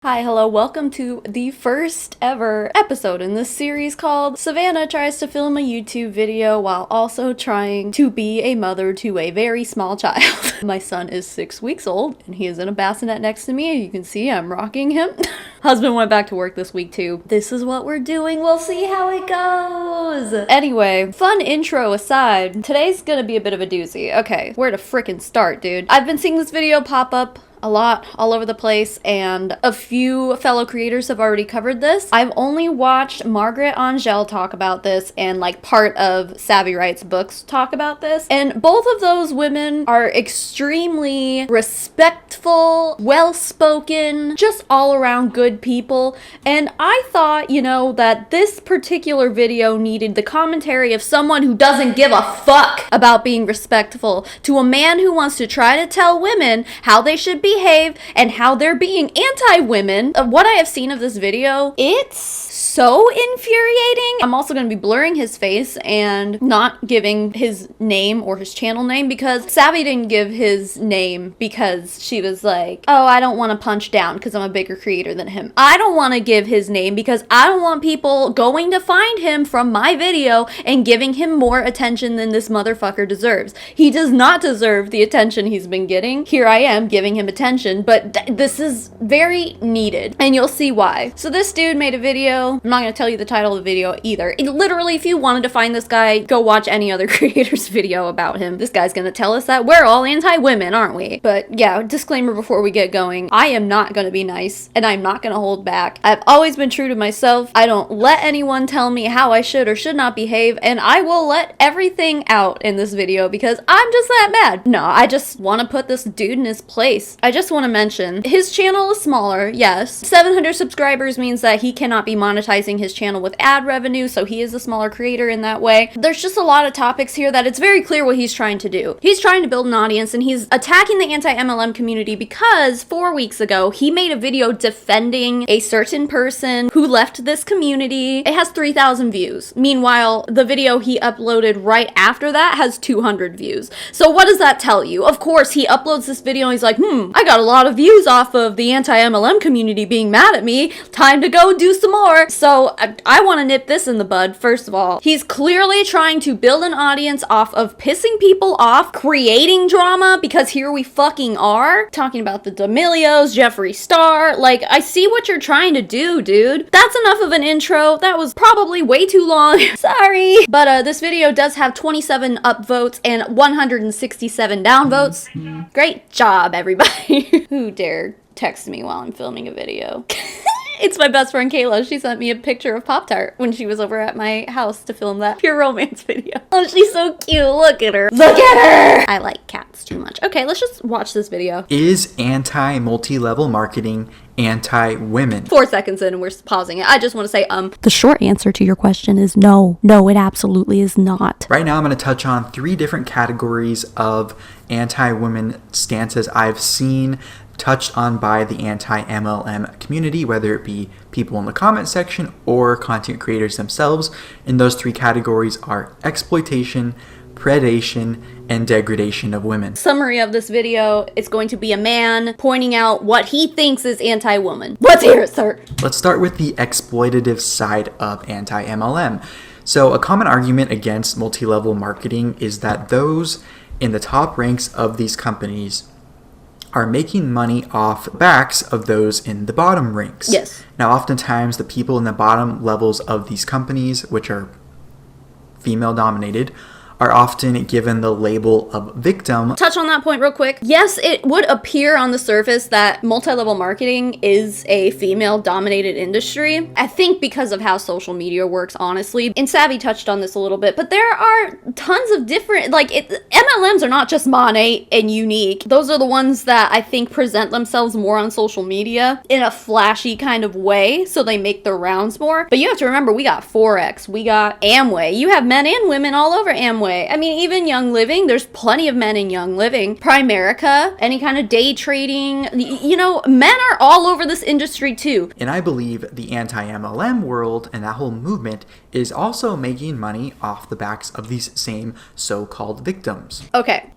Hi, hello, welcome to the first ever episode in this series called Savannah Tries to Film a YouTube Video While Also Trying to Be a Mother to a Very Small Child. My son is 6 weeks old and he is in a bassinet next to me. You can see I'm rocking him. Husband went back to work this week too. This is what we're doing. We'll see how it goes. Anyway, fun intro aside, today's gonna be a bit of a doozy. Okay, where to frickin' start, dude? I've been seeing this video pop up a lot all over the place, and a few fellow creators have already covered this. I've only watched Margaret Angel talk about this and like part of Savvy Wright's books talk about this, and both of those women are extremely respectful, well-spoken, just all around good people, and I thought, you know, that this particular video needed the commentary of someone who doesn't give a fuck about being respectful to a man who wants to try to tell women how they should behave and how they're being anti-women. Of what I have seen of this video, it's so infuriating. I'm also going to be blurring his face and not giving his name or his channel name, because Savvy didn't give his name because she was like, oh, I don't want to punch down because I'm a bigger creator than him. I don't want to give his name because I don't want people going to find him from my video and giving him more attention than this motherfucker deserves. He does not deserve the attention he's been getting. Here I am giving him attention, but this is very needed, and you'll see why. So this dude made a video. I'm not going to tell you the title of the video either. Literally, if you wanted to find this guy, go watch any other creator's video about him. This guy's going to tell us that we're all anti-women, aren't we? But yeah, disclaimer before we get going. I am not going to be nice, and I'm not going to hold back. I've always been true to myself. I don't let anyone tell me how I should or should not behave, and I will let everything out in this video because I'm just that mad. No, I just want to put this dude in his place. I just want to mention, his channel is smaller, yes. 700 subscribers means that he cannot be monetizing his channel with ad revenue, so he is a smaller creator in that way. There's just a lot of topics here that it's very clear what he's trying to do. He's trying to build an audience, and he's attacking the anti-MLM community because 4 weeks ago, he made a video defending a certain person who left this community. It has 3,000 views. Meanwhile, the video he uploaded right after that has 200 views. So what does that tell you? Of course, he uploads this video and he's like, I got a lot of views off of the anti-MLM community being mad at me. Time to go do some more. So I want to nip this in the bud. First of all, he's clearly trying to build an audience off of pissing people off, creating drama, because here we fucking are talking about the D'Amelios, Jeffree Star. Like, I see what you're trying to do, dude. That's enough of an intro. That was probably way too long. Sorry. But this video does have 27 upvotes and 167 downvotes. Great job, everybody. Who dared text me while I'm filming a video? It's my best friend Kayla. She sent me a picture of Pop-Tart when she was over at my house to film that Pure Romance video. Oh, she's so cute. Look at her. Look at her! I like cats too much. Okay, let's just watch this video. Is anti-multi-level marketing anti-women? 4 seconds in and we're pausing it. I just want to say, The short answer to your question is no. No, it absolutely is not. Right now I'm going to touch on 3 different categories of anti-women stances I've seen touched on by the anti-MLM community, whether it be people in the comment section or content creators themselves. And those 3 categories are exploitation, predation, and degradation of women. Summary of this video, it's going to be a man pointing out what he thinks is anti-woman. Let's hear it, sir. Let's start with the exploitative side of anti-MLM. So a common argument against multi-level marketing is that those in the top ranks of these companies are making money off the backs of those in the bottom ranks. Yes. Now, oftentimes the people in the bottom levels of these companies, which are female dominated, are often given the label of victim. Touch on that point real quick. Yes, it would appear on the surface that multi-level marketing is a female-dominated industry. I think because of how social media works, honestly. And Savvy touched on this a little bit, but there are tons of different, MLMs are not just monet and unique. Those are the ones that I think present themselves more on social media in a flashy kind of way, so they make their rounds more. But you have to remember, we got Forex, we got Amway. You have men and women all over Amway. way. I mean, even Young Living, there's plenty of men in Young Living. Primerica, any kind of day trading, you know, men are all over this industry too. And I believe the anti-MLM world and that whole movement is also making money off the backs of these same so-called victims. Okay.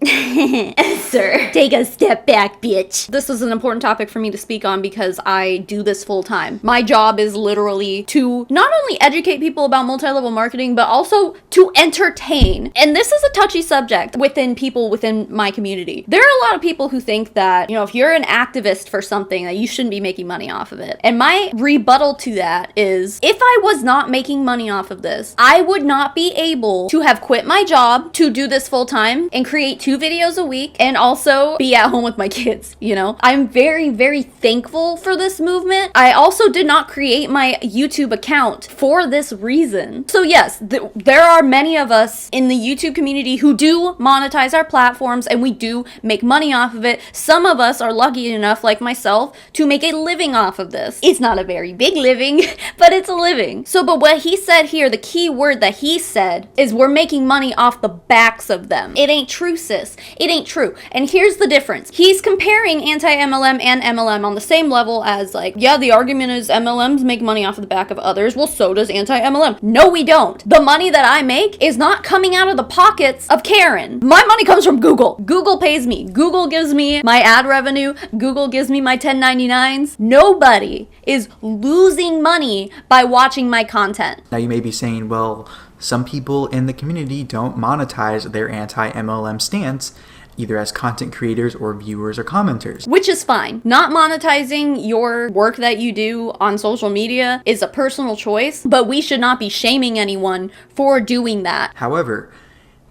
Sir, take a step back, bitch. This is an important topic for me to speak on because I do this full time. My job is literally to not only educate people about multi-level marketing, but also to entertain. And this is a touchy subject within people within my community. There are a lot of people who think that, you know, if you're an activist for something, that you shouldn't be making money off of it. And my rebuttal to that is, if I was not making money off of this, I would not be able to have quit my job to do this full time and create 2 videos a week and also be at home with my kids, you know? I'm very, very thankful for this movement. I also did not create my YouTube account for this reason. So yes, there are many of us in the YouTube community who do monetize our platforms and we do make money off of it. Some of us are lucky enough, like myself, to make a living off of this. It's not a very big living, but it's a living. So, but what he said here, the key word that he said is we're making money off the backs of them. It ain't true, sis. It ain't true. And here's the difference. He's comparing anti-MLM and MLM on the same level as, like, yeah, the argument is MLMs make money off of the back of others. Well, so does anti-MLM. No, we don't. The money that I make is not coming out of the pockets of Karen. My money comes from Google. Google pays me. Google gives me my ad revenue. Google gives me my 1099s. Nobody is losing money by watching my content. Now you may be saying, well, some people in the community don't monetize their anti-MLM stance, either as content creators or viewers or commenters. Which is fine. Not monetizing your work that you do on social media is a personal choice, but we should not be shaming anyone for doing that. However,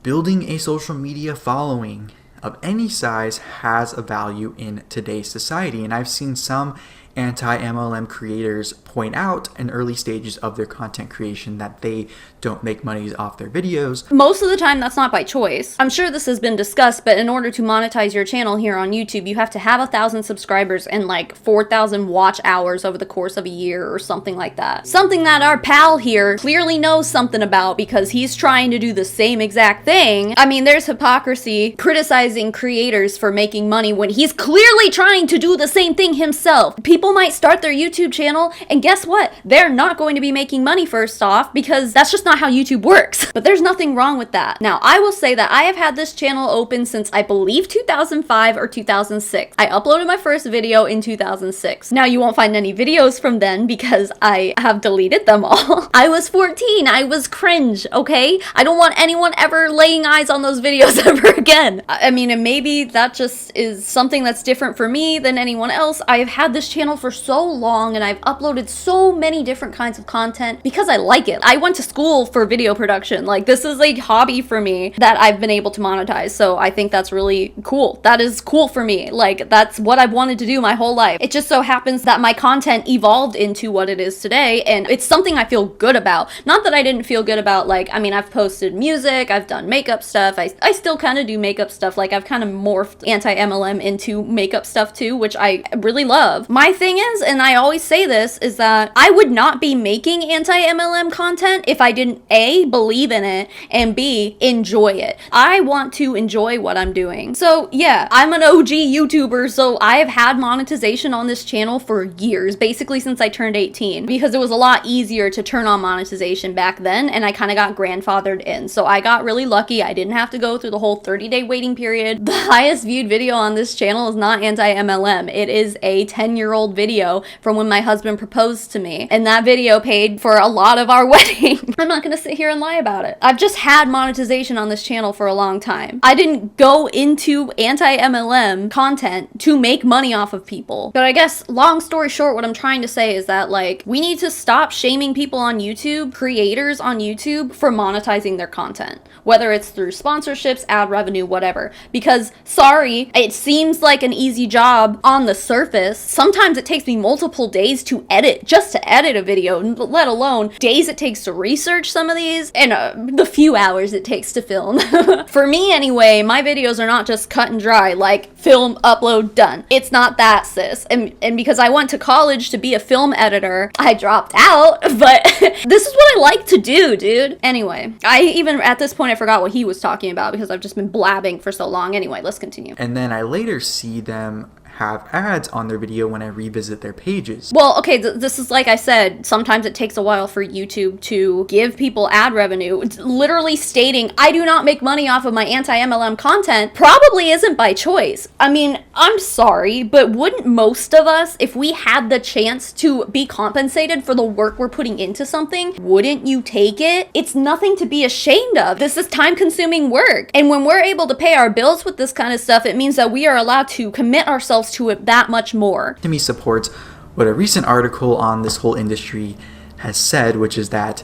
building a social media following of any size has a value in today's society, and I've seen some anti-MLM creators point out in early stages of their content creation that they don't make money off their videos. Most of the time, that's not by choice. I'm sure this has been discussed, but in order to monetize your channel here on YouTube, you have to have 1,000 subscribers and like 4,000 watch hours over the course of a year or something like that. Something that our pal here clearly knows something about because he's trying to do the same exact thing. I mean, there's hypocrisy criticizing creators for making money when he's clearly trying to do the same thing himself. People might start their YouTube channel and guess what? They're not going to be making money first off because that's just not how YouTube works. But there's nothing wrong with that. Now, I will say that I have had this channel open since I believe 2005 or 2006. I uploaded my first video in 2006. Now, you won't find any videos from then because I have deleted them all. I was 14. I was cringe, okay? I don't want anyone ever laying eyes on those videos ever again. I mean, and maybe that just is something that's different for me than anyone else. I've had this channel for so long and I've uploaded so many different kinds of content because I like it. I went to school for video production. Like, this is a hobby for me that I've been able to monetize. So I think that's really cool. That is cool for me. Like, that's what I've wanted to do my whole life. It just so happens that my content evolved into what it is today. And it's something I feel good about. Not that I didn't feel good about, like, I mean, I've posted music, I've done makeup stuff. I still kind of do makeup stuff. Like, I've kind of morphed anti-MLM into makeup stuff too, which I really love. My thing is, and I always say this, is that I would not be making anti-MLM content if I didn't A, believe in it, and B, enjoy it. I want to enjoy what I'm doing. So yeah, I'm an OG YouTuber, so I have had monetization on this channel for years, basically since I turned 18, because it was a lot easier to turn on monetization back then, and I kind of got grandfathered in. So I got really lucky. I didn't have to go through the whole 30-day waiting period. The highest viewed video on this channel is not anti-MLM. It is a 10-year-old video from when my husband proposed to me, and that video paid for a lot of our wedding. I'm not gonna sit here and lie about it. I've just had monetization on this channel for a long time. I didn't go into anti-MLM content to make money off of people. But I guess, long story short, what I'm trying to say is that, like, we need to stop shaming people on YouTube, creators on YouTube, for monetizing their content, whether it's through sponsorships, ad revenue, whatever. Because, sorry, it seems like an easy job on the surface. Sometimes it takes me multiple days to edit, just to edit a video, let alone days it takes to research some of these, and the few hours it takes to film. For me anyway, my videos are not just cut and dry, like film, upload, done. It's not that, sis. And because I went to college to be a film editor, I dropped out, but this is what I like to do, dude. Anyway, I even at this point I forgot what he was talking about because I've just been blabbing for so long. Anyway, let's continue. And then I later see them have ads on their video when I revisit their pages. Well, okay, this is like I said, sometimes it takes a while for YouTube to give people ad revenue. It's literally stating, I do not make money off of my anti-MLM content, probably isn't by choice. I mean, I'm sorry, but wouldn't most of us, if we had the chance to be compensated for the work we're putting into something, wouldn't you take it? It's nothing to be ashamed of. This is time-consuming work. And when we're able to pay our bills with this kind of stuff, it means that we are allowed to commit ourselves to it that much more. To me, supports what a recent article on this whole industry has said, which is that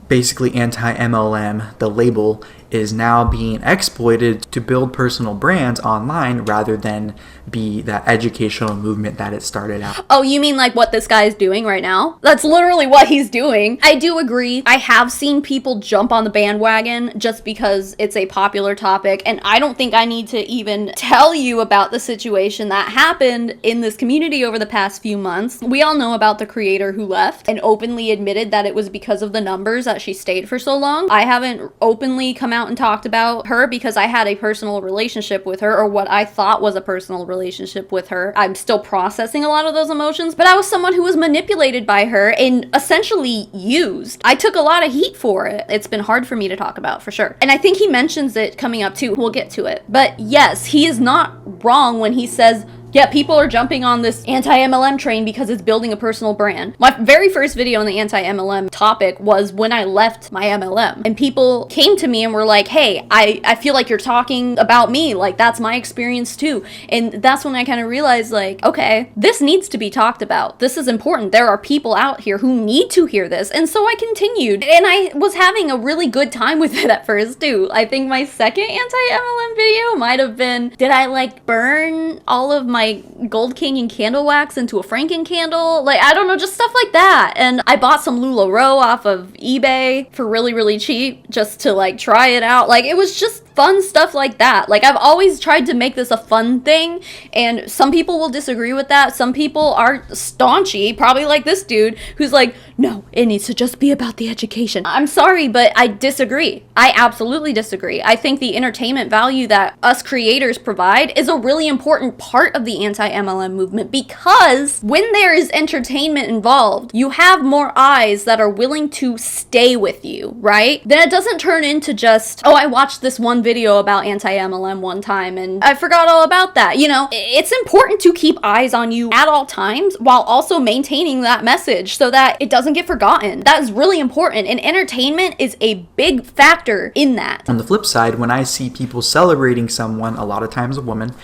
basically anti-MLM, the label, is now being exploited to build personal brands online rather than be that educational movement that it started out. Oh, you mean like what this guy is doing right now? That's literally what he's doing. I do agree. I have seen people jump on the bandwagon just because it's a popular topic, and I don't think I need to even tell you about the situation that happened in this community over the past few months. We all know about the creator who left and openly admitted that it was because of the numbers that she stayed for so long. I haven't openly come out and talked about her because I had a personal relationship with her, or what I thought was a personal relationship with her. I'm still processing a lot of those emotions, but I was someone who was manipulated by her and essentially used. I took a lot of heat for it. It's been hard for me to talk about, for sure. And I think he mentions it coming up too. We'll get to it. But yes, he is not wrong when he says, yeah, people are jumping on this anti-MLM train because it's building a personal brand. My very first video on the anti-MLM topic was when I left my MLM. And people came to me and were like, hey, I feel like you're talking about me. Like, that's my experience too. And that's when I kind of realized, like, okay, this needs to be talked about. This is important. There are people out here who need to hear this. And so I continued. And I was having a really good time with it at first too. I think my second anti-MLM video might have been, did I like burn all of my Gold Canyon candle wax into a Franken candle? Like, I don't know, just stuff like that. And I bought some LuLaRoe off of eBay for really, really cheap just to like try it out. Like, it was just fun stuff like that. Like, I've always tried to make this a fun thing, and some people will disagree with that. Some people are staunchy, probably like this dude, who's like, no, it needs to just be about the education. I'm sorry, but I disagree. I absolutely disagree. I think the entertainment value that us creators provide is a really important part of the anti-MLM movement, because when there is entertainment involved, you have more eyes that are willing to stay with you, right? Then it doesn't turn into just, oh, I watched this one video about anti-MLM one time and I forgot all about that. You know, it's important to keep eyes on you at all times while also maintaining that message so that it doesn't get forgotten. That is really important, and entertainment is a big factor in that. On the flip side, when I see people celebrating someone, a lot of times a woman,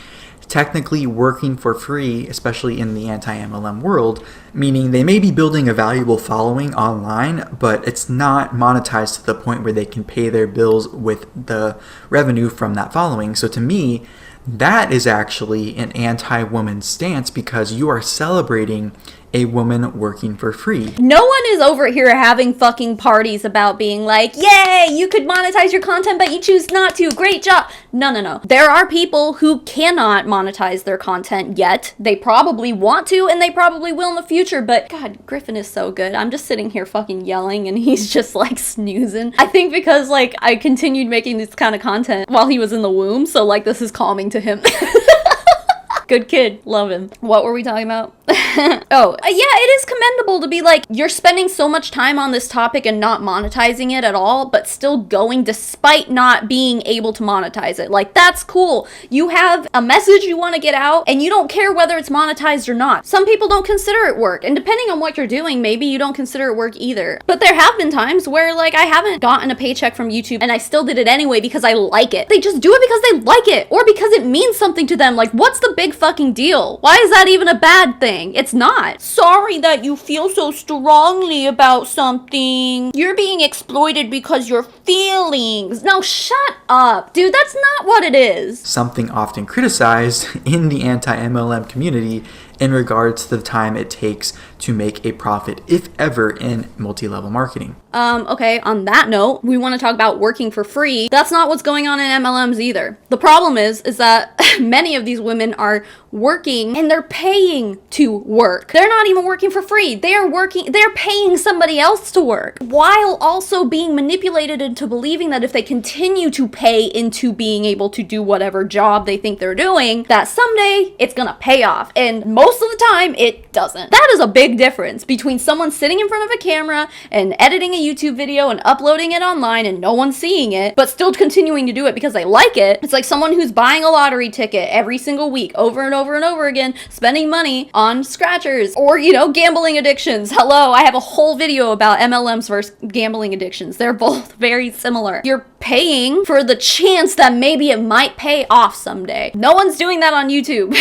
technically working for free, especially in the anti-MLM world, meaning they may be building a valuable following online, but it's not monetized to the point where they can pay their bills with the revenue from that following. So to me, that is actually an anti-woman stance, because you are celebrating a woman working for free. No one is over here having fucking parties about being like, yay, you could monetize your content, but you choose not to. Great job. No. There are people who cannot monetize their content yet. They probably want to, and they probably will in the future, but God, Griffin is so good. I'm just sitting here fucking yelling, and he's just like snoozing. I think because like I continued making this kind of content while he was in the womb, so like this is calming to him. Good kid. Love him. What were we talking about? Oh, yeah, it is commendable to be like, you're spending so much time on this topic and not monetizing it at all, but still going despite not being able to monetize it. Like, that's cool. You have a message you want to get out, and you don't care whether it's monetized or not. Some people don't consider it work, and depending on what you're doing, maybe you don't consider it work either. But there have been times where, like, I haven't gotten a paycheck from YouTube, and I still did it anyway because I like it. They just do it because they like it, or because it means something to them. Like, what's the big fucking deal? Why is that even a bad thing? It's not. Sorry that you feel so strongly about something. You're being exploited because your feelings. No, shut up. Dude, that's not what it is. Something often criticized in the anti-MLM community in regards to the time it takes to make a profit, if ever, in multi-level marketing. Okay, on that note, we want to talk about working for free. That's not what's going on in MLMs either. The problem is that many of these women are working and they're paying to work. They're not even working for free. They're paying somebody else to work, while also being manipulated into believing that if they continue to pay into being able to do whatever job they think they're doing, that someday it's gonna pay off. And most of the time, it doesn't. That is a big difference between someone sitting in front of a camera and editing a YouTube video and uploading it online and no one's seeing it, but still continuing to do it because they like it. It's like someone who's buying a lottery ticket every single week over and over and over again, spending money on scratchers or, gambling addictions. Hello, I have a whole video about MLMs versus gambling addictions. They're both very similar. You're paying for the chance that maybe it might pay off someday. No one's doing that on YouTube.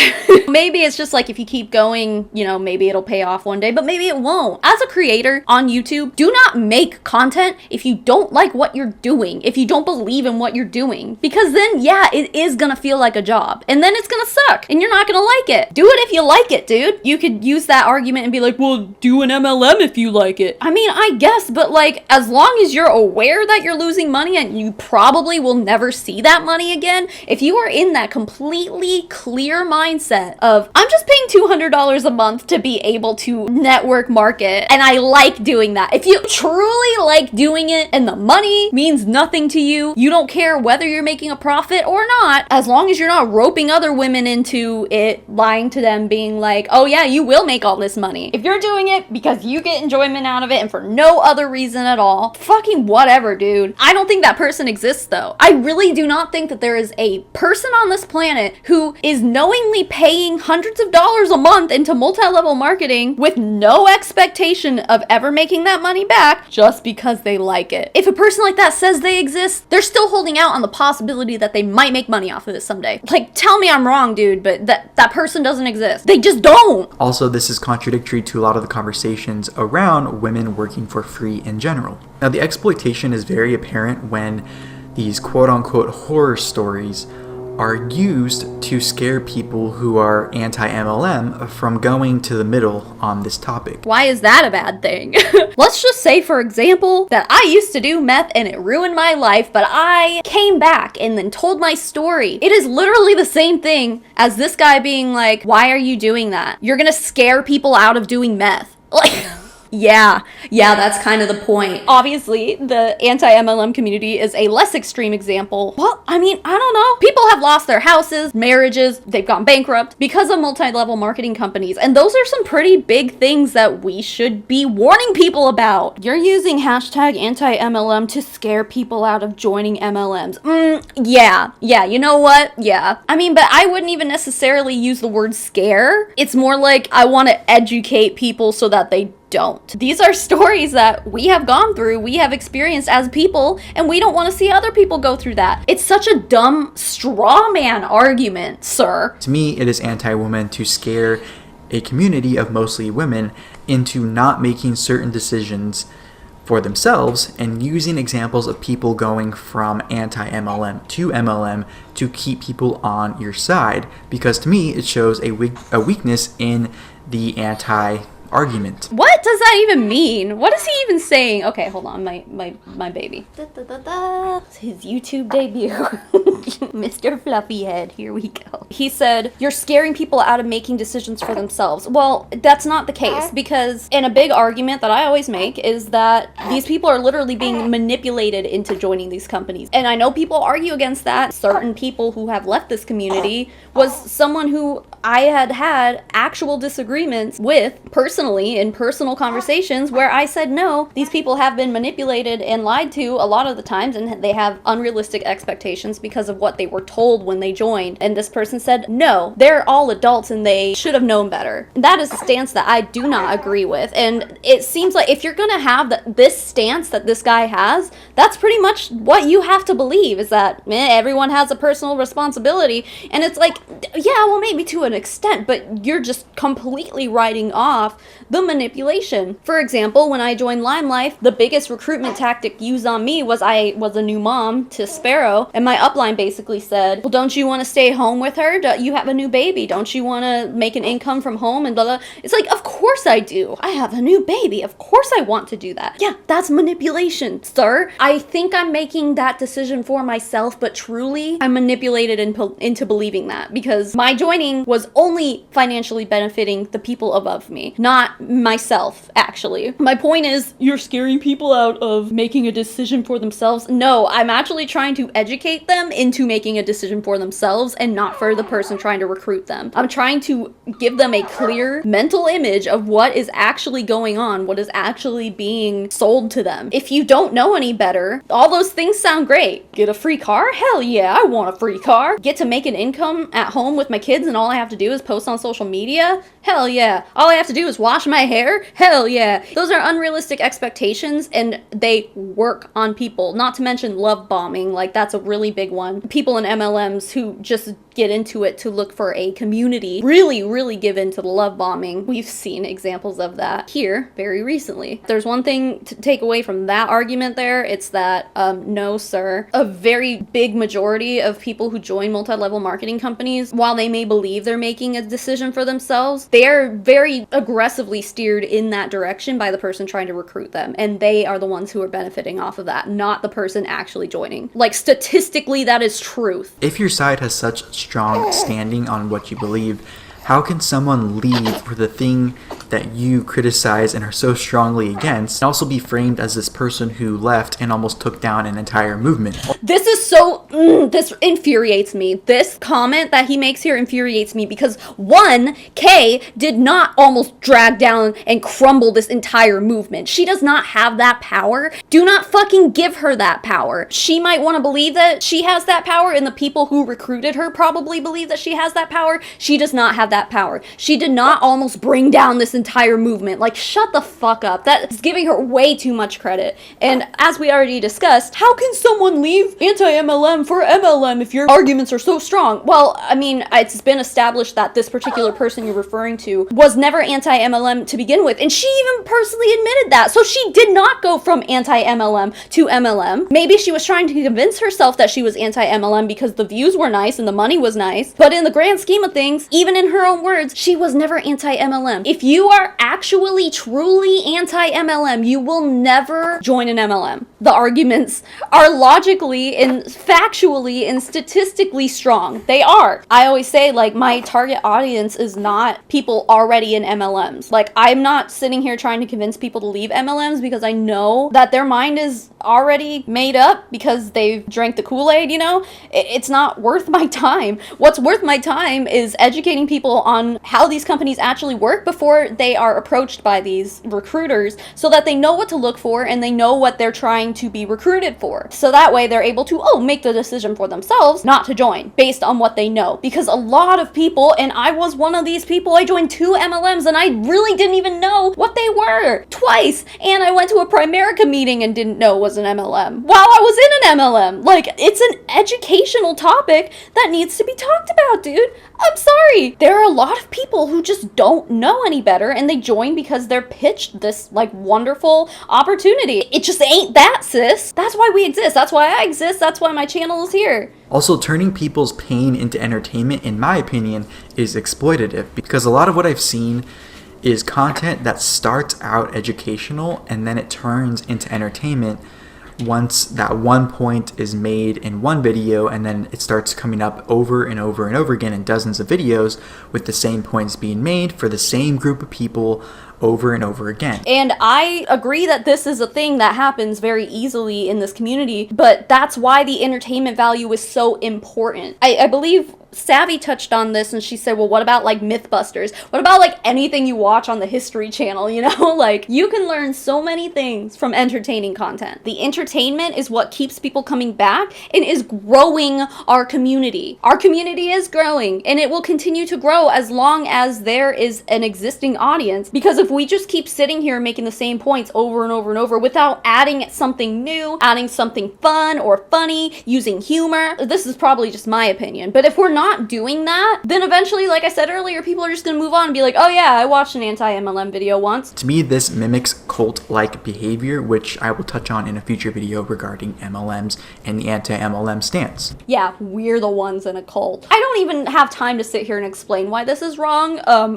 Maybe it's just like if you keep going, maybe it'll pay off one day, but maybe it won't. As a creator on YouTube, do not make content if you don't like what you're doing, if you don't believe in what you're doing, because then it is gonna feel like a job and then it's gonna suck and you're not gonna like it. Do it if you like it, dude. You could use that argument and be like, well, do an MLM if you like it. I mean, I guess, but as long as you're aware that you're losing money and you probably will never see that money again, if you are in that completely clear mindset of, I'm just paying $200 a month to be able to network market and I like doing that. If you truly like doing it and the money means nothing to you, you don't care whether you're making a profit or not, as long as you're not roping other women into it, lying to them, being like, oh yeah, you will make all this money. If you're doing it because you get enjoyment out of it and for no other reason at all, fucking whatever, dude. I don't think that person exists though. I really do not think that there is a person on this planet who is knowingly paying hundreds of dollars a month into multi-level marketing with no expectation of ever making that money back just because they like it. If a person like that says they exist, they're still holding out on the possibility that they might make money off of this someday. Tell me I'm wrong, dude, but that person doesn't exist. They just don't. Also, this is contradictory to a lot of the conversations around women working for free in general. Now, the exploitation is very apparent when these quote-unquote horror stories are used to scare people who are anti-MLM from going to the middle on this topic. Why is that a bad thing? Let's just say, for example, that I used to do meth and it ruined my life, but I came back and then told my story. It is literally the same thing as this guy being like, why are you doing that? You're gonna scare people out of doing meth. Yeah, that's kind of the point. Obviously, the anti-MLM community is a less extreme example. Well, I mean, I don't know. People have lost their houses, marriages, they've gone bankrupt because of multi-level marketing companies. And those are some pretty big things that we should be warning people about. You're using hashtag anti-MLM to scare people out of joining MLMs. Yeah, you know what? Yeah. I mean, but I wouldn't even necessarily use the word scare. It's more like I want to educate people so that they don't. These are stories that we have gone through, we have experienced as people, and we don't want to see other people go through that. It's such a dumb straw man argument, sir. To me, it is anti-woman to scare a community of mostly women into not making certain decisions for themselves and using examples of people going from anti-MLM to MLM to keep people on your side, because to me it shows a weakness in the anti-argument. What does that even mean? What is he even saying? Okay, hold on, my baby. It's his YouTube debut. Mr. Fluffyhead, here we go. He said, you're scaring people out of making decisions for themselves. Well, that's not the case, because in a big argument that I always make is that these people are literally being manipulated into joining these companies. And I know people argue against that. Certain people who have left this community was someone who I had actual disagreements with personally in personal conversations where I said, no, these people have been manipulated and lied to a lot of the times, and they have unrealistic expectations because of what they were told when they joined. And this person said, no, they're all adults and they should have known better. And that is a stance that I do not agree with. And it seems like if you're gonna have this stance that this guy has, that's pretty much what you have to believe, is that everyone has a personal responsibility. And it's like, yeah, well, maybe to an extent, but you're just completely writing off the manipulation. For example, when I joined Lime Life, the biggest recruitment tactic used on me was I was a new mom to Sparrow, and my upline basically said, well, don't you want to stay home with her? You have a new baby. Don't you want to make an income from home and blah, blah. It's like, of course I do. I have a new baby. Of course I want to do that. Yeah, that's manipulation, sir. I think I'm making that decision for myself, but truly I'm manipulated into believing that, because my joining was only financially benefiting the people above me, not myself, actually. My point is, you're scaring people out of making a decision for themselves. No, I'm actually trying to educate them into making a decision for themselves and not for the person trying to recruit them. I'm trying to give them a clear mental image of what is actually going on, what is actually being sold to them. If you don't know any better, all those things sound great. Get a free car? Hell yeah, I want a free car. Get to make an income at home with my kids and all I have to do is post on social media? Hell yeah. All I have to do is wash my hair? Hell yeah. Those are unrealistic expectations and they work on people. Not to mention love bombing, like that's a really big one. People in MLMs who just get into it to look for a community really give into the love bombing. We've seen examples of that here very recently. There's one thing to take away from that argument there. It's that no sir, a very big majority of people who join multi-level marketing companies, while they may believe they're making a decision for themselves, they are very aggressively steered in that direction by the person trying to recruit them, and they are the ones who are benefiting off of that, not the person actually joining. Like statistically, that is truth. If your side has such strong standing on what you believe, how can someone leave for the thing that you criticize and are so strongly against, and also be framed as this person who left and almost took down an entire movement? This is so, this infuriates me. This comment that he makes here infuriates me because one, Kay did not almost drag down and crumble this entire movement. She does not have that power. Do not fucking give her that power. She might want to believe that she has that power, and the people who recruited her probably believe that she has that power. She does not have that power. She did not almost bring down this entire movement. Like, shut the fuck up. That is giving her way too much credit. And as we already discussed, how can someone leave anti-MLM for MLM if your arguments are so strong? Well, I mean, it's been established that this particular person you're referring to was never anti-MLM to begin with, and she even personally admitted that. So she did not go from anti-MLM to MLM. Maybe she was trying to convince herself that she was anti-MLM because the views were nice and the money was nice, but in the grand scheme of things, even in her own words, she was never anti-MLM. If you are actually truly anti-MLM, you will never join an MLM. The arguments are logically and factually and statistically strong. They are. I always say, like, my target audience is not people already in MLMs. Like, I'm not sitting here trying to convince people to leave MLMs because I know that their mind is already made up because they've drank the Kool-Aid, you know? It's not worth my time. What's worth my time is educating people on how these companies actually work before they are approached by these recruiters, so that they know what to look for and they know what they're trying to be recruited for. So that way they're able to, make the decision for themselves not to join based on what they know. Because a lot of people, and I was one of these people, I joined 2 MLMs and I really didn't even know what they were twice. And I went to a Primerica meeting and didn't know it was an MLM while I was in an MLM. Like, it's an educational topic that needs to be talked about, dude. I'm sorry. There are a lot of people who just don't know any better and they join because they're pitched this like wonderful opportunity. It just ain't that, sis. That's why we exist. That's why I exist. That's why my channel is here. Also, turning people's pain into entertainment, in my opinion, is exploitative, because a lot of what I've seen is content that starts out educational and then it turns into entertainment once that one point is made in one video, and then it starts coming up over and over and over again in dozens of videos with the same points being made for the same group of people over and over again. And I agree that this is a thing that happens very easily in this community, but that's why the entertainment value is so important. I believe Savvy touched on this and she said, well, what about like Mythbusters? What about like anything you watch on the History Channel, you know? Like, you can learn so many things from entertaining content. The entertainment is what keeps people coming back and is growing our community. Our community is growing and it will continue to grow as long as there is an existing audience, because if we just keep sitting here making the same points over and over and over without adding something new, adding something fun or funny, using humor, this is probably just my opinion, but if we're not not doing that, then eventually, like I said earlier, people are just gonna move on and be like, oh yeah, I watched an anti-MLM video once. To me, this mimics cult-like behavior, which I will touch on in a future video regarding MLMs and the anti-MLM stance. Yeah, we're the ones in a cult. I don't even have time to sit here and explain why this is wrong.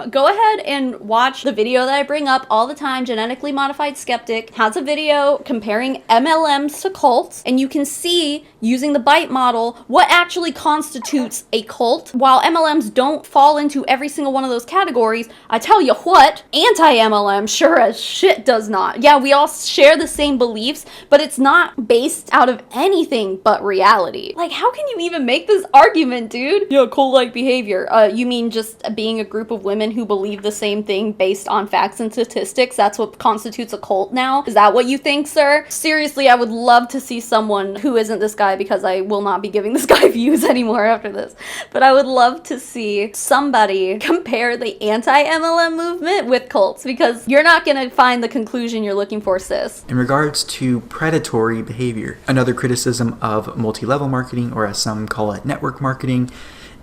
Go ahead and watch the video that I bring up all the time. Genetically Modified Skeptic has a video comparing MLMs to cults, and you can see, using the bite model, what actually constitutes a cult. While MLMs don't fall into every single one of those categories, I tell you what, anti-MLM sure as shit does not. Yeah, we all share the same beliefs, but it's not based out of anything but reality. Like, how can you even make this argument, dude? Yeah, cult-like behavior. You mean just being a group of women who believe the same thing based on facts and statistics? That's what constitutes a cult now? Is that what you think, sir? Seriously, I would love to see someone who isn't this guy, because I will not be giving this guy views anymore after this, but I would love to see somebody compare the anti-MLM movement with cults, because you're not gonna find the conclusion you're looking for, sis. In regards to predatory behavior, another criticism of multi-level marketing, or as some call it, network marketing,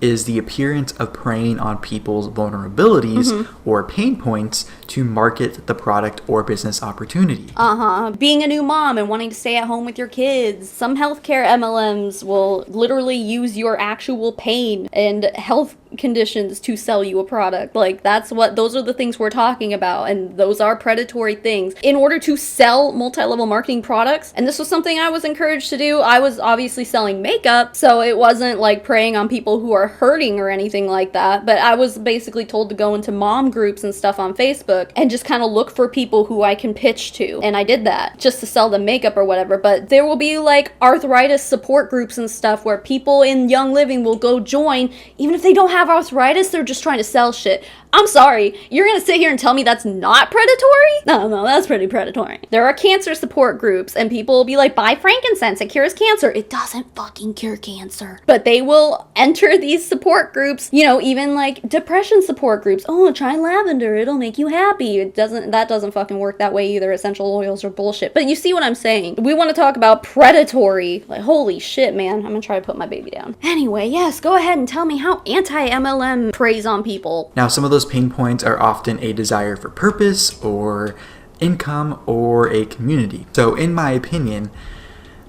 is the appearance of preying on people's vulnerabilities or pain points to market the product or business opportunity. Being a new mom and wanting to stay at home with your kids. Some healthcare MLMs will literally use your actual pain and health conditions to sell you a product. Like, those are the things we're talking about, and those are predatory things. In order to sell multi-level marketing products, and this was something I was encouraged to do, I was obviously selling makeup, so it wasn't like preying on people who are hurting or anything like that, but I was basically told to go into mom groups and stuff on Facebook and just kind of look for people who I can pitch to, and I did that just to sell them makeup or whatever. But there will be like arthritis support groups and stuff where people in Young Living will go join, even if they don't have arthritis, they're just trying to sell shit. I'm sorry, you're gonna sit here and tell me that's not predatory? No, that's pretty predatory. There are cancer support groups, and people will be like, buy frankincense, it cures cancer. It doesn't fucking cure cancer. But they will enter these support groups, you know, even like depression support groups. Oh, try lavender, it'll make you happy. That doesn't fucking work that way either. Essential oils are bullshit. But you see what I'm saying? We want to talk about predatory. Like, holy shit, man. I'm gonna try to put my baby down. Anyway, yes, go ahead and tell me how anti-MLM preys on people. Now, some of those pain points are often a desire for purpose or income or a community. So in my opinion,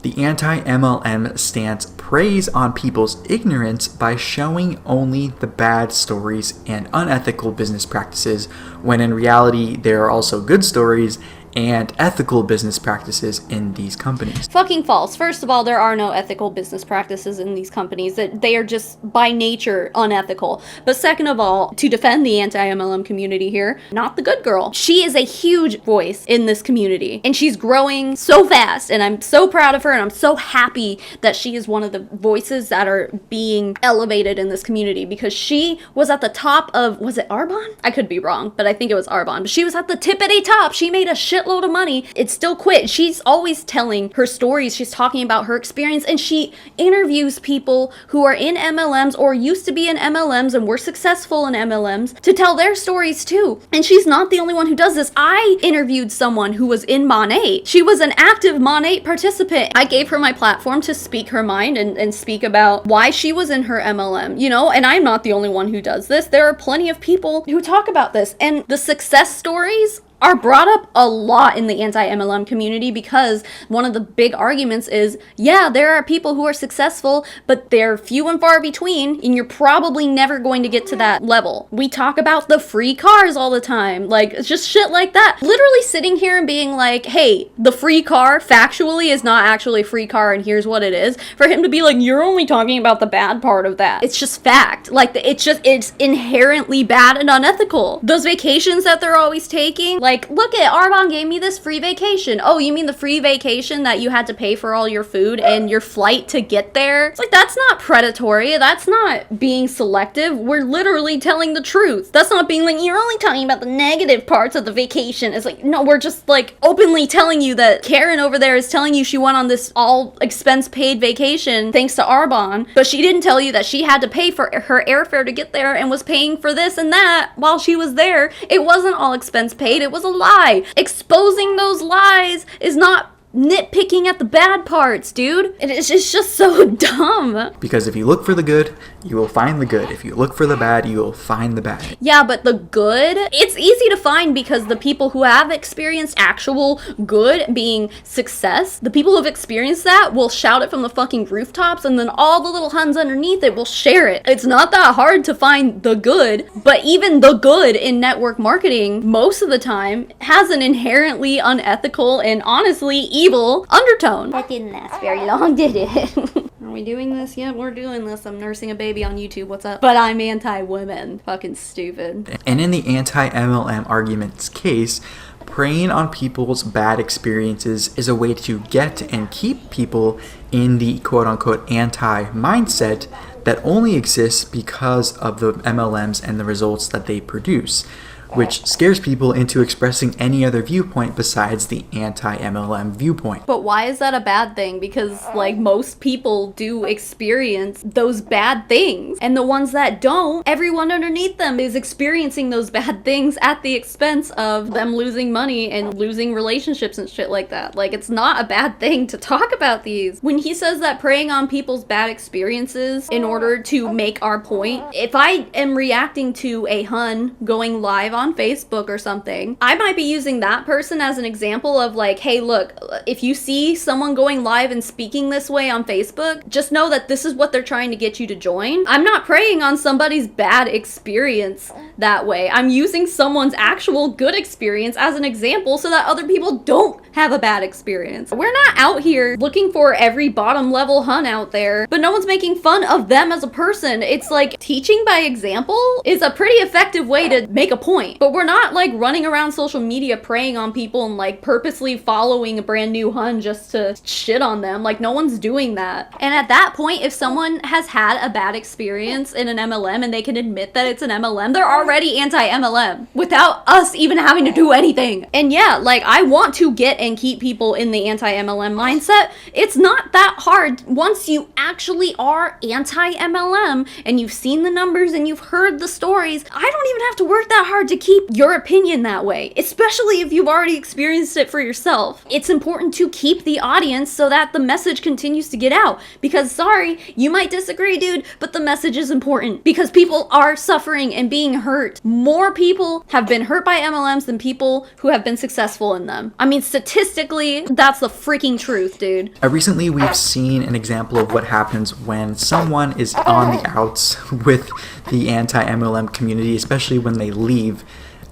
the anti-MLM stance preys on people's ignorance by showing only the bad stories and unethical business practices, when in reality there are also good stories and ethical business practices in these companies. Fucking false. First of all, there are no ethical business practices in these companies. That they are just by nature unethical. But second of all, to defend the anti-MLM community here, not the good girl. She is a huge voice in this community, and she's growing so fast, and I'm so proud of her, and I'm so happy that she is one of the voices that are being elevated in this community, because she was at the top of, was it Arbonne? I could be wrong, but I think it was Arbonne. But she was at the tippity top. She made a shitload of money. It still quit. She's always telling her stories. She's talking about her experience, and she interviews people who are in MLMs or used to be in MLMs and were successful in MLMs to tell their stories too. And she's not the only one who does this. I interviewed someone who was in Mon8. She was an active Mon8 participant. I gave her my platform to speak her mind and speak about why she was in her MLM, you know, and I'm not the only one who does this. There are plenty of people who talk about this, and the success stories are brought up a lot in the anti-MLM community, because one of the big arguments is, yeah, there are people who are successful, but they're few and far between, and you're probably never going to get to that level. We talk about the free cars all the time, like, it's just shit like that. Literally sitting here and being like, hey, the free car factually is not actually a free car, and here's what it is. For him to be like, you're only talking about the bad part of that. It's just fact. Like, it's inherently bad and unethical. Those vacations that they're always taking, like, look at Arbonne gave me this free vacation. Oh, you mean the free vacation that you had to pay for all your food and your flight to get there? It's like, that's not predatory. That's not being selective. We're literally telling the truth. That's not being like, you're only talking about the negative parts of the vacation. It's like, no, we're just like openly telling you that Karen over there is telling you she went on this all expense paid vacation thanks to Arbonne, but she didn't tell you that she had to pay for her airfare to get there and was paying for this and that while she was there. It wasn't all expense paid. It was a lie. Exposing those lies is not nitpicking at the bad parts, dude. It's just so dumb. Because if you look for the good, you will find the good. If you look for the bad, you will find the bad. Yeah, but the good, it's easy to find because the people who have experienced actual good being success, the people who have experienced that will shout it from the fucking rooftops, and then all the little huns underneath it will share it. It's not that hard to find the good, but even the good in network marketing most of the time has an inherently unethical and honestly evil undertone. That didn't last very long, did it? Are we doing this? Yeah, we're doing this. I'm nursing a baby on YouTube. What's up? But I'm anti-women. Fucking stupid. And in the anti-MLM argument's case, preying on people's bad experiences is a way to get and keep people in the quote-unquote anti-mindset that only exists because of the MLMs and the results that they produce, which scares people into expressing any other viewpoint besides the anti-MLM viewpoint. But why is that a bad thing? Because, like, most people do experience those bad things. And the ones that don't, everyone underneath them is experiencing those bad things at the expense of them losing money and losing relationships and shit like that. Like, it's not a bad thing to talk about these. When he says that preying on people's bad experiences in order to make our point, if I am reacting to a hun going live on Facebook or something, I might be using that person as an example of like, hey, look, if you see someone going live and speaking this way on Facebook, just know that this is what they're trying to get you to join. I'm not preying on somebody's bad experience that way. I'm using someone's actual good experience as an example so that other people don't have a bad experience. We're not out here looking for every bottom level hun out there, but no one's making fun of them as a person. It's like teaching by example is a pretty effective way to make a point. But we're not like running around social media preying on people and like purposely following a brand new hun just to shit on them. Like, no one's doing that. And at that point, if someone has had a bad experience in an MLM and they can admit that it's an MLM, they're already anti-MLM without us even having to do anything. And yeah, like, I want to get and keep people in the anti-MLM mindset. It's not that hard once you actually are anti-MLM and you've seen the numbers and you've heard the stories. I don't even have to work that hard to keep your opinion that way, especially if you've already experienced it for yourself. It's important to keep the audience so that the message continues to get out, because sorry, you might disagree, dude, but the message is important because people are suffering and being hurt. More people have been hurt by MLMs than people who have been successful in them. I mean, statistically, that's the freaking truth, dude. Recently, we've seen an example of what happens when someone is on the outs with the anti-MLM community, especially when they leave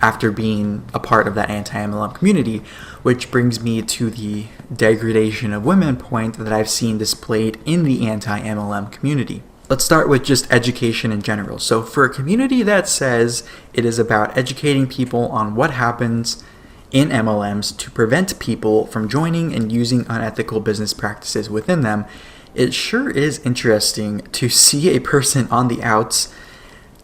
after being a part of that anti-MLM community, which brings me to the degradation of women point that I've seen displayed in the anti-MLM community. Let's start with just education in general. So for a community that says it is about educating people on what happens in MLMs to prevent people from joining and using unethical business practices within them, it sure is interesting to see a person on the outs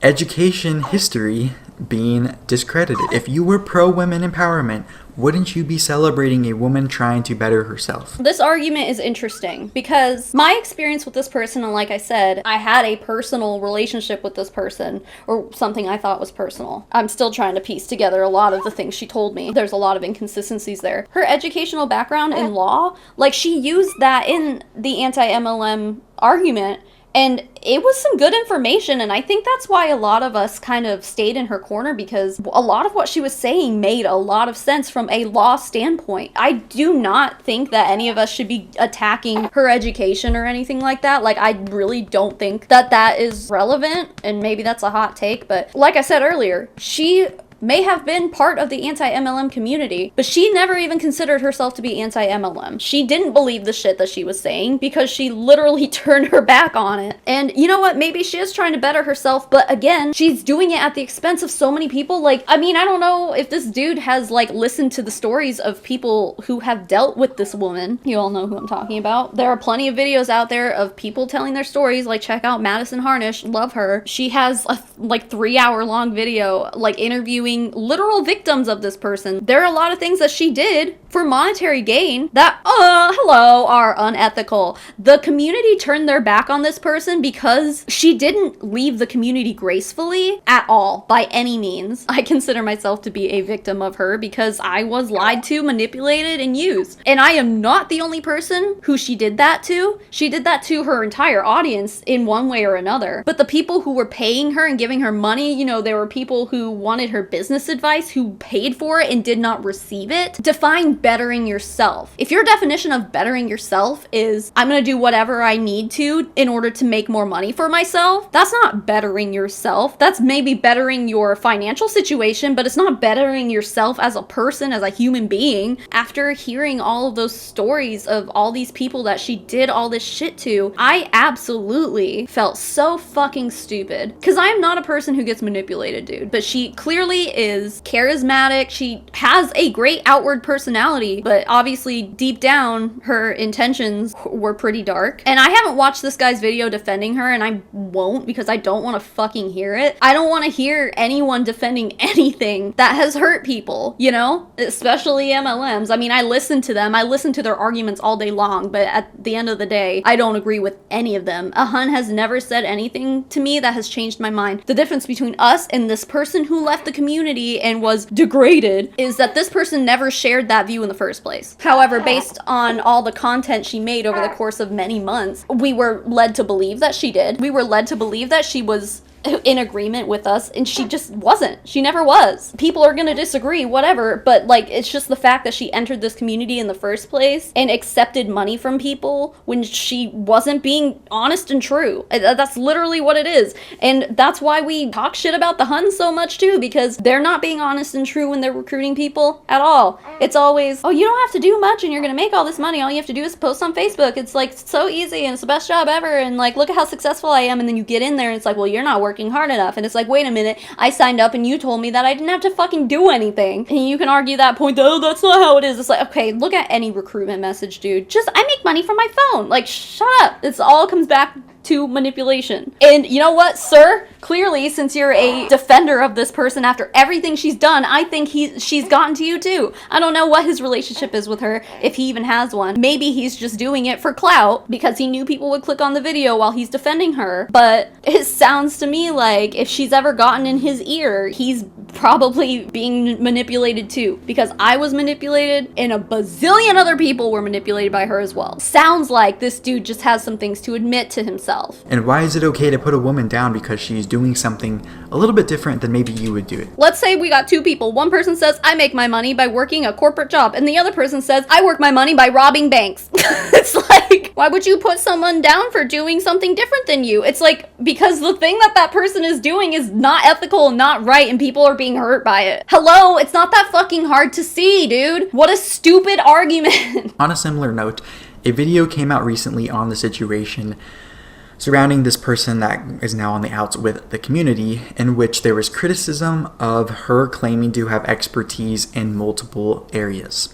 education history being discredited. If you were pro-women empowerment, wouldn't you be celebrating a woman trying to better herself? This argument is interesting because my experience with this person, and like I said, I had a personal relationship with this person, or something I thought was personal. I'm still trying to piece together a lot of the things she told me. There's a lot of inconsistencies there. Her educational background in law, like, she used that in the anti-MLM argument, and it was some good information, and I think that's why a lot of us kind of stayed in her corner, because a lot of what she was saying made a lot of sense from a law standpoint. I do not think that any of us should be attacking her education or anything like that. Like, I really don't think that that is relevant, and maybe that's a hot take, but like I said earlier, she may have been part of the anti-MLM community, but she never even considered herself to be anti-MLM. She didn't believe the shit that she was saying because she literally turned her back on it. And you know what? Maybe she is trying to better herself, but again, she's doing it at the expense of so many people. Like, I mean, I don't know if this dude has, like, listened to the stories of people who have dealt with this woman. You all know who I'm talking about. There are plenty of videos out there of people telling their stories. Like, check out Madison Harnish. Love her. She has a, like, 3-hour long video, like, interviewing literal victims of this person. There are a lot of things that she did for monetary gain that, are unethical. The community turned their back on this person because she didn't leave the community gracefully at all, by any means. I consider myself to be a victim of her because I was lied to, manipulated, and used. And I am not the only person who she did that to. She did that to her entire audience in one way or another. But the people who were paying her and giving her money, you know, there were people who wanted her business advice who paid for it and did not receive it. Define bettering yourself. If your definition of bettering yourself is, I'm gonna do whatever I need to in order to make more money for myself, that's not bettering yourself. That's maybe bettering your financial situation, but it's not bettering yourself as a person, as a human being. After hearing all of those stories of all these people that she did all this shit to, I absolutely felt so fucking stupid. Because I am not a person who gets manipulated, dude. But she clearly is charismatic. She has a great outward personality, but obviously deep down, her intentions were pretty dark. And I haven't watched this guy's video defending her, and I won't because I don't want to fucking hear it. I don't want to hear anyone defending anything that has hurt people, you know? Especially MLMs. I mean, I listen to them. I listen to their arguments all day long, but at the end of the day, I don't agree with any of them. A hun has never said anything to me that has changed my mind. The difference between us and this person who left the community and was degraded is that this person never shared that view in the first place. However, based on all the content she made over the course of many months, we were led to believe that she did. We were led to believe that she was in agreement with us, and she just wasn't. She never was. People are gonna disagree, whatever, but like, it's just the fact that she entered this community in the first place and accepted money from people when she wasn't being honest and true. That's literally what it is. And that's why we talk shit about the Huns so much too, because they're not being honest and true when they're recruiting people at all. It's always, oh, you don't have to do much and you're gonna make all this money. All you have to do is post on Facebook. It's like so easy and it's the best job ever, and like, look at how successful I am. And then you get in there and it's like, well, you're not working hard enough. And it's like, wait a minute, I signed up and you told me that I didn't have to fucking do anything. And you can argue that point, oh, that's not how it is. It's like, okay, look at any recruitment message, dude. Just, I make money from my phone. Like, shut up. It's all comes back to manipulation. And you know what, sir? Clearly, since you're a defender of this person after everything she's done, I think she's gotten to you too. I don't know what his relationship is with her, if he even has one. Maybe he's just doing it for clout because he knew people would click on the video while he's defending her. But it sounds to me like if she's ever gotten in his ear, he's probably being manipulated too, because I was manipulated and a bazillion other people were manipulated by her as well. Sounds like this dude just has some things to admit to himself. And why is it okay to put a woman down because she's doing something a little bit different than maybe you would do it? Let's say we got two people. One person says, I make my money by working a corporate job, and the other person says, I work my money by robbing banks. It's like, why would you put someone down for doing something different than you? It's like, because the thing that person is doing is not ethical and not right, and people are being hurt by it. Hello, it's not that fucking hard to see, dude. What a stupid argument. On a similar note, a video came out recently on the situation surrounding this person that is now on the outs with the community, in which there was criticism of her claiming to have expertise in multiple areas.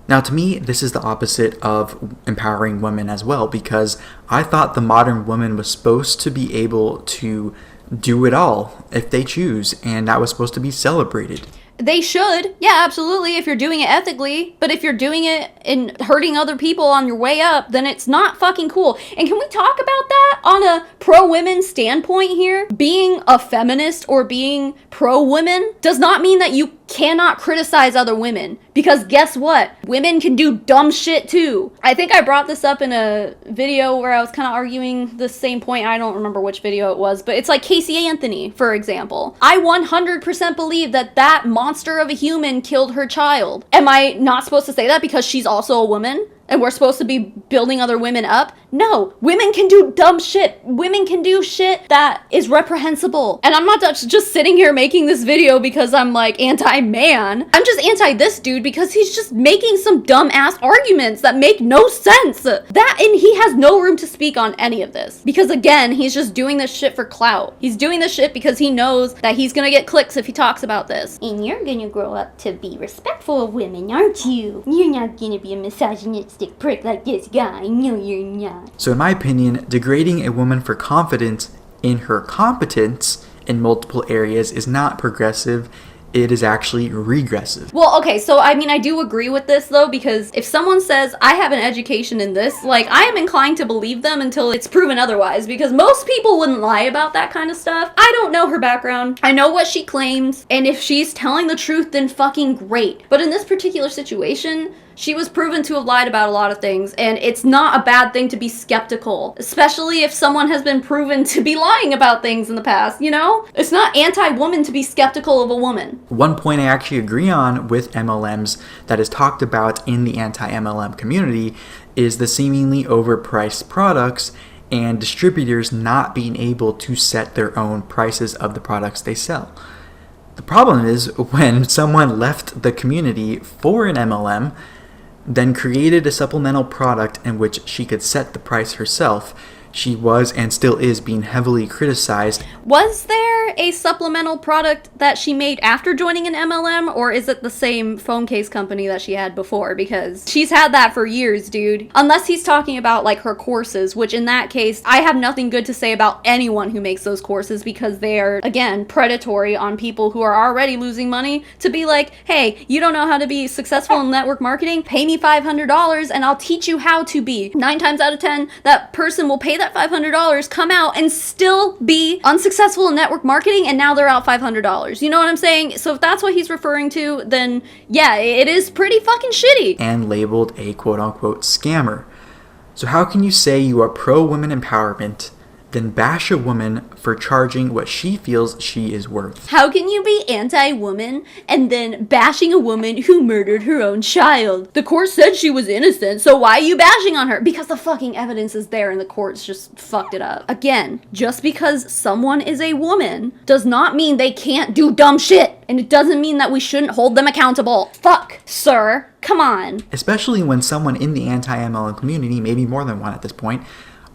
Now, to me, this is the opposite of empowering women as well, because I thought the modern woman was supposed to be able to do it all if they choose, and that was supposed to be celebrated. They should. Yeah, absolutely, if you're doing it ethically. But if you're doing it and hurting other people on your way up, then it's not fucking cool. And can we talk about that on a pro-women standpoint here? Being a feminist or being pro-women does not mean that you cannot criticize other women. Because guess what? Women can do dumb shit too. I think I brought this up in a video where I was kind of arguing the same point. I don't remember which video it was, but it's like Casey Anthony, for example. I 100% believe that monster of a human killed her child. Am I not supposed to say that because she's also a woman? And we're supposed to be building other women up? No, women can do dumb shit. Women can do shit that is reprehensible. And I'm not just sitting here making this video because I'm like anti-man. I'm just anti this dude because he's just making some dumb ass arguments that make no sense. And he has no room to speak on any of this. Because again, he's just doing this shit for clout. He's doing this shit because he knows that he's gonna get clicks if he talks about this. And you're gonna grow up to be respectful of women, aren't you? You're not gonna be a misogynistic prick like this guy. No, you're not. So in my opinion, degrading a woman for confidence in her competence in multiple areas is not progressive, it is actually regressive. Well, okay, so I mean, I do agree with this though, because if someone says, I have an education in this, like, I am inclined to believe them until it's proven otherwise, because most people wouldn't lie about that kind of stuff. I don't know her background. I know what she claims, and if she's telling the truth, then fucking great. But in this particular situation, she was proven to have lied about a lot of things, and it's not a bad thing to be skeptical, especially if someone has been proven to be lying about things in the past, you know? It's not anti-woman to be skeptical of a woman. One point I actually agree on with MLMs that is talked about in the anti-MLM community is the seemingly overpriced products and distributors not being able to set their own prices of the products they sell. The problem is when someone left the community for an MLM, then created a supplemental product in which she could set the price herself, she was and still is being heavily criticized. Was there a supplemental product that she made after joining an MLM, or is it the same phone case company that she had before? Because she's had that for years, dude. Unless he's talking about like her courses, which in that case, I have nothing good to say about anyone who makes those courses because they are, again, predatory on people who are already losing money to be like, hey, you don't know how to be successful in network marketing? Pay me $500 and I'll teach you how to be. 9 times out of 10, that person will pay that $500, come out and still be unsuccessful in network marketing, and now they're out $500. You know what I'm saying? So if that's what he's referring to, then yeah, it is pretty fucking shitty. And labeled a quote-unquote scammer. So how can you say you are pro-women empowerment, then bash a woman for charging what she feels she is worth? How can you be anti-woman and then bashing a woman who murdered her own child? The court said she was innocent, so why are you bashing on her? Because the fucking evidence is there and the courts just fucked it up. Again, just because someone is a woman does not mean they can't do dumb shit. And it doesn't mean that we shouldn't hold them accountable. Fuck, sir. Come on. Especially when someone in the anti-MLM community, maybe more than one at this point,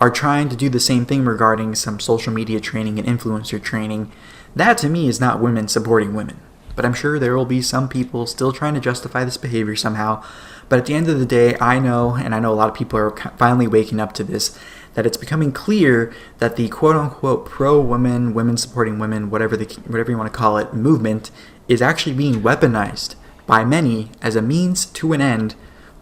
are trying to do the same thing regarding some social media training and influencer training. That to me is not women supporting women. But I'm sure there will be some people still trying to justify this behavior somehow. But at the end of the day, I know, and I know a lot of people are finally waking up to this, that it's becoming clear that the quote-unquote pro-women, women supporting women, whatever you want to call it, movement is actually being weaponized by many as a means to an end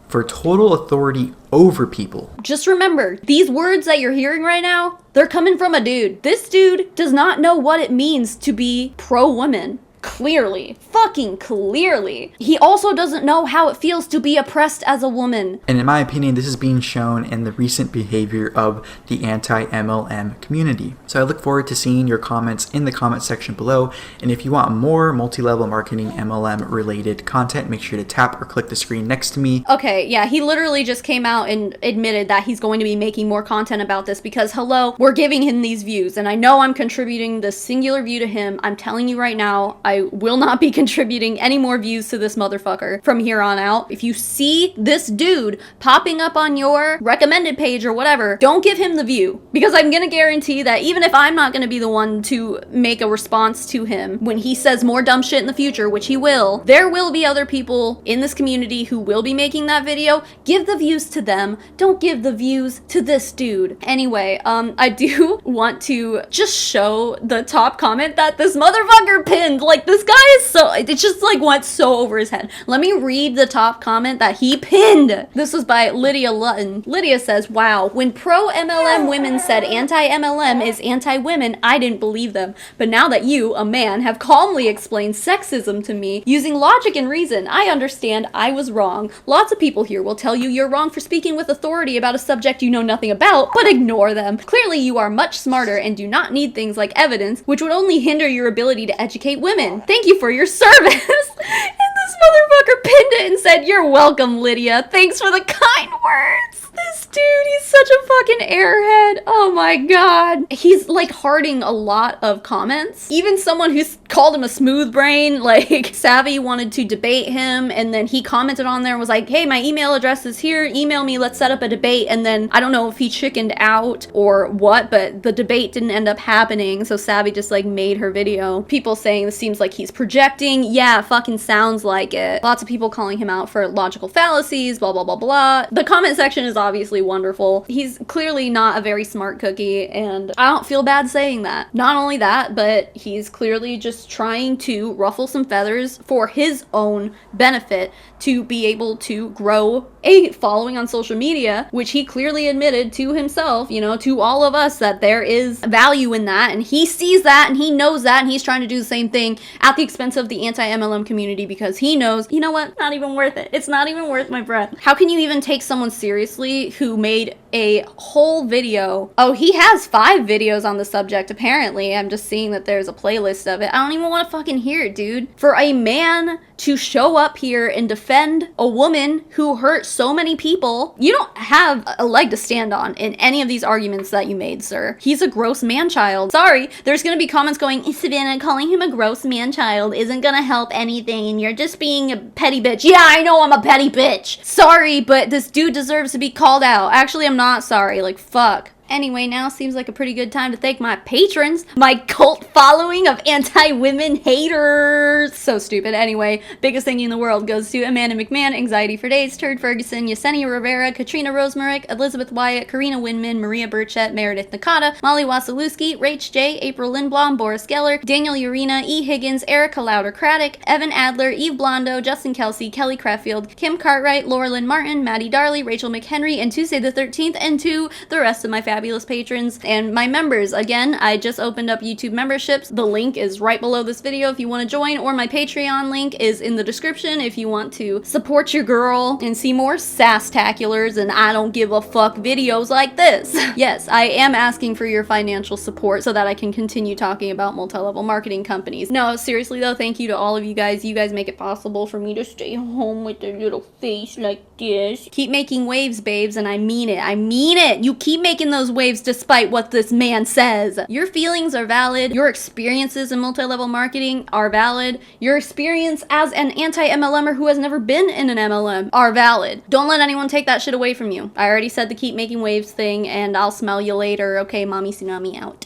for total authority over people. Just remember, these words that you're hearing right now, they're coming from a dude. This dude does not know what it means to be pro-woman. Clearly. Fucking clearly. He also doesn't know how it feels to be oppressed as a woman. And in my opinion, this is being shown in the recent behavior of the anti-MLM community. So I look forward to seeing your comments in the comment section below. And if you want more multi-level marketing MLM related content, make sure to tap or click the screen next to me. Okay, yeah, he literally just came out and admitted that he's going to be making more content about this because, hello, we're giving him these views. And I know I'm contributing the singular view to him. I'm telling you right now, I will not be contributing any more views to this motherfucker from here on out. If you see this dude popping up on your recommended page or whatever, don't give him the view. Because I'm gonna guarantee that even if I'm not gonna be the one to make a response to him when he says more dumb shit in the future, which he will, there will be other people in this community who will be making that video. Give the views to them. Don't give the views to this dude. Anyway, I do want to just show the top comment that this motherfucker pinned. Like, this guy is so, it just like went so over his head. Let me read the top comment that he pinned. This was by Lydia Lutton. Lydia says, wow, when pro-MLM women said anti-MLM is anti-women, I didn't believe them. But now that you, a man, have calmly explained sexism to me using logic and reason, I understand I was wrong. Lots of people here will tell you you're wrong for speaking with authority about a subject you know nothing about, but ignore them. Clearly you are much smarter and do not need things like evidence, which would only hinder your ability to educate women. Thank you for your service. And this motherfucker pinned it and said, you're welcome, Lydia. Thanks for the kind words. This dude, he's such a fucking airhead. Oh my god. He's like hearting a lot of comments. Even someone who's called him a smooth brain, like Savvy, wanted to debate him, and then he commented on there and was like, hey, my email address is here, email me, let's set up a debate. And then I don't know if he chickened out or what, but the debate didn't end up happening, so Savvy just like made her video. People saying this seems like he's projecting. Yeah, fucking sounds like it. Lots of people calling him out for logical fallacies, blah blah blah blah. The comment section is obviously wonderful. He's clearly not a very smart cookie, and I don't feel bad saying that. Not only that, but he's clearly just just trying to ruffle some feathers for his own benefit, to be able to grow a following on social media, which he clearly admitted to himself, you know, to all of us, that there is value in that, and he sees that and he knows that, and he's trying to do the same thing at the expense of the anti-MLM community, because he knows, you know what, not even worth it. It's not even worth my breath. How can you even take someone seriously who made a whole video? Oh, he has 5 videos on the subject, apparently. I'm just seeing that there's a playlist of it. I don't even want to fucking hear it, dude. For a man to show up here and defend a woman who hurt so many people, you don't have a leg to stand on in any of these arguments that you made, sir. He's a gross man-child. Sorry, there's gonna be comments going, Savannah, calling him a gross man-child isn't gonna help anything, and you're just being a petty bitch. Yeah, I know I'm a petty bitch. Sorry, but this dude deserves to be called out. Actually, I'm not sorry. Like, fuck. Anyway, now seems like a pretty good time to thank my patrons, my cult following of anti-women haters. So stupid. Anyway, biggest thank you in the world goes to Amanda McMahon, Anxiety for Days, Turd Ferguson, Yesenia Rivera, Katrina Rosemarick, Elizabeth Wyatt, Karina Winman, Maria Burchett, Meredith Nakata, Molly Wasilewski, Rach J, April Lindblom, Boris Geller, Daniel Urena, E. Higgins, Erica Lauder-Craddock, Evan Adler, Eve Blondo, Justin Kelsey, Kelly Craftfield, Kim Cartwright, Laura Lynn Martin, Maddie Darley, Rachel McHenry, and Tuesday the 13th, and to the rest of my fabulous patrons and my members. Again, I just opened up YouTube memberships. The link is right below this video if you want to join, or my Patreon link is in the description if you want to support your girl and see more sass-taculars and I don't give a fuck videos like this. Yes, I am asking for your financial support so that I can continue talking about multi-level marketing companies. No, seriously though, thank you to all of you guys. You guys make it possible for me to stay home with a little face like this. Keep making waves, babes, and I mean it. I mean it. You keep making those waves despite what this man says. Your feelings are valid. Your experiences in multi-level marketing are valid. Your experience as an anti-MLMer who has never been in an MLM are valid. Don't let anyone take that shit away from you. I already said the keep making waves thing, and I'll smell you later. Okay, mommy tsunami out.